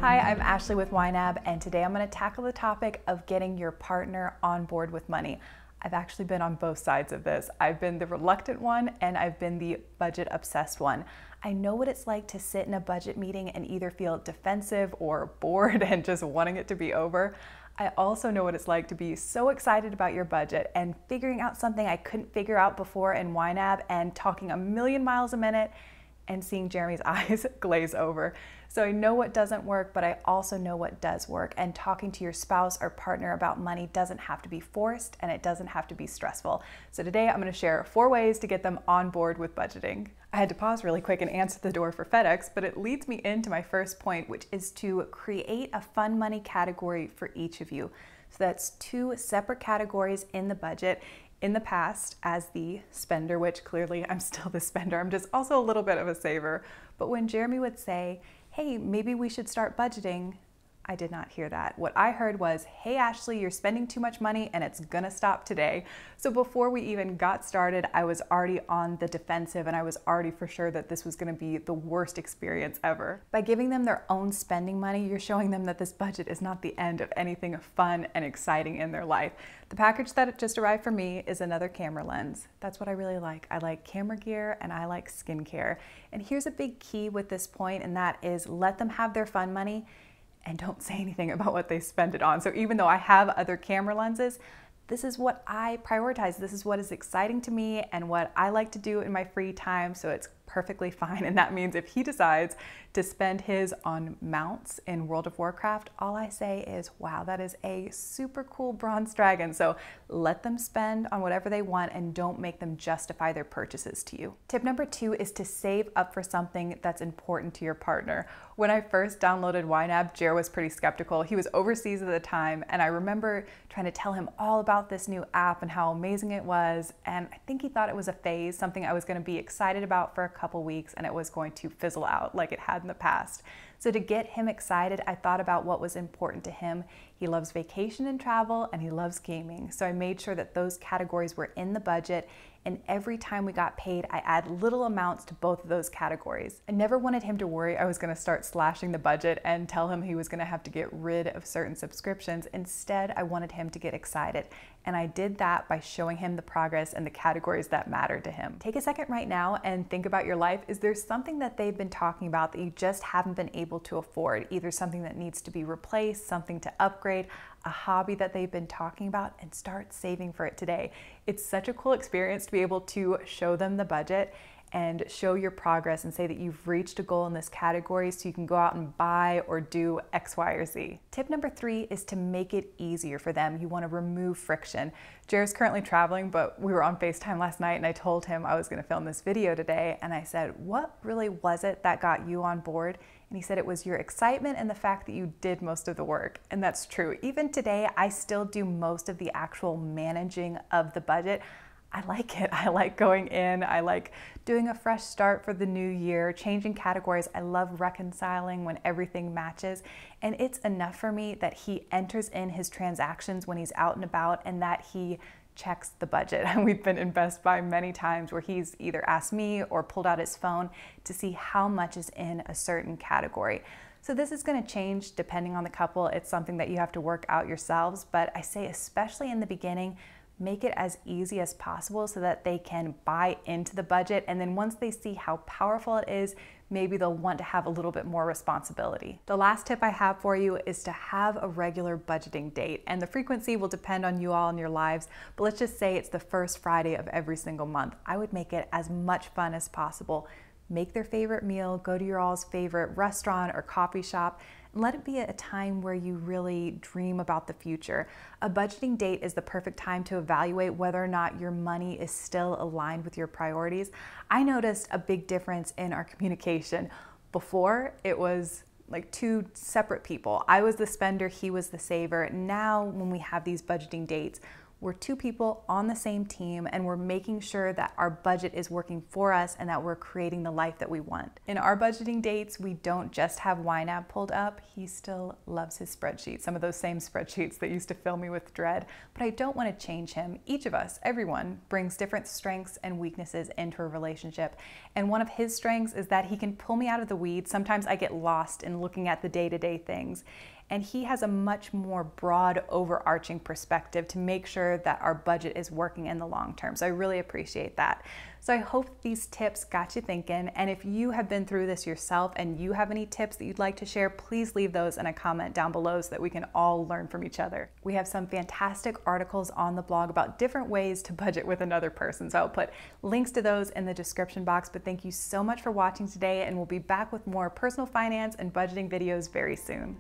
Hi, I'm Ashley with YNAB, and today I'm going to tackle the topic of getting your partner on board with money. I've actually been on both sides of this. I've been the reluctant one and I've been the budget obsessed one. I know what it's like to sit in a budget meeting and either feel defensive or bored and just wanting it to be over. I also know what it's like to be so excited about your budget and figuring out something I couldn't figure out before in YNAB and talking a million miles a minute and seeing Jeremy's eyes glaze over. So I know what doesn't work, but I also know what does work. And talking to your spouse or partner about money doesn't have to be forced and it doesn't have to be stressful. So today I'm going to share 4 ways to get them on board with budgeting. I had to pause really quick and answer the door for FedEx, but it leads me into my first point, which is to create a fun money category for each of you. So that's 2 separate categories in the budget. In the past, as the spender, which clearly I'm still the spender, I'm just also a little bit of a saver. But when Jeremy would say, hey, maybe we should start budgeting, I did not hear that. What I heard was, hey Ashley, you're spending too much money and it's gonna stop today. So before we even got started, I was already on the defensive and I was already for sure that this was gonna be the worst experience ever. By giving them their own spending money, you're showing them that this budget is not the end of anything fun and exciting in their life. The package that just arrived for me is another camera lens. That's what I really like. I like camera gear and I like skincare. And here's a big key with this point, and that is let them have their fun money and don't say anything about what they spend it on. So even though I have other camera lenses, this is what I prioritize. This is what is exciting to me and what I like to do in my free time, so it's perfectly fine. And that means if he decides to spend his on mounts in World of Warcraft, all I say is, wow, that is a super cool bronze dragon. So let them spend on whatever they want and don't make them justify their purchases to you. Tip number 2 is to save up for something that's important to your partner. When I first downloaded YNAB, Jer was pretty skeptical. He was overseas at the time, and I remember trying to tell him all about this new app and how amazing it was. And I think he thought it was a phase, something I was going to be excited about for a couple weeks, and it was going to fizzle out like it had in the past. So to get him excited, I thought about what was important to him. He loves vacation and travel, and he loves gaming. So I made sure that those categories were in the budget, and every time we got paid, I add little amounts to both of those categories. I never wanted him to worry I was gonna start slashing the budget and tell him he was gonna have to get rid of certain subscriptions. Instead, I wanted him to get excited. And I did that by showing him the progress and the categories that matter to him. Take a second right now and think about your life. Is there something that they've been talking about that you just haven't been able to afford? Either something that needs to be replaced, something to upgrade, a hobby that they've been talking about, and start saving for it today. It's such a cool experience to be able to show them the budget and show your progress and say that you've reached a goal in this category so you can go out and buy or do X, Y, or Z. Tip number 3 is to make it easier for them. You want to remove friction. Jared's currently traveling, but we were on FaceTime last night and I told him I was going to film this video today, and I said, what really was it that got you on board? And he said it was your excitement and the fact that you did most of the work. And that's true. Even today, I still do most of the actual managing of the budget. I like it. I like going in. I like doing a fresh start for the new year, changing categories. I love reconciling when everything matches. And it's enough for me that he enters in his transactions when he's out and about and that he checks the budget. And we've been in Best Buy many times where he's either asked me or pulled out his phone to see how much is in a certain category. So this is going to change depending on the couple. It's something that you have to work out yourselves, but I say especially in the beginning, make it as easy as possible so that they can buy into the budget. And then once they see how powerful it is, maybe they'll want to have a little bit more responsibility. The last tip I have for you is to have a regular budgeting date. And the frequency will depend on you all and your lives, but let's just say it's the first Friday of every single month. I would make it as much fun as possible. Make their favorite meal, go to your all's favorite restaurant or coffee shop, and let it be a time where you really dream about the future. A budgeting date is the perfect time to evaluate whether or not your money is still aligned with your priorities. I noticed a big difference in our communication. Before, it was like 2 separate people. I was the spender, he was the saver. Now, when we have these budgeting dates, We're two people on the same team, and we're making sure that our budget is working for us and that we're creating the life that we want. In our budgeting dates, we don't just have YNAB pulled up. He still loves his spreadsheets, some of those same spreadsheets that used to fill me with dread, but I don't want to change him. Each of us, everyone, brings different strengths and weaknesses into a relationship, and one of his strengths is that he can pull me out of the weeds. Sometimes I get lost in looking at the day-to-day things, and he has a much more broad, overarching perspective to make sure that our budget is working in the long term. So I really appreciate that. So I hope these tips got you thinking, and if you have been through this yourself and you have any tips that you'd like to share, please leave those in a comment down below so that we can all learn from each other. We have some fantastic articles on the blog about different ways to budget with another person, so I'll put links to those in the description box. But thank you so much for watching today, and we'll be back with more personal finance and budgeting videos very soon.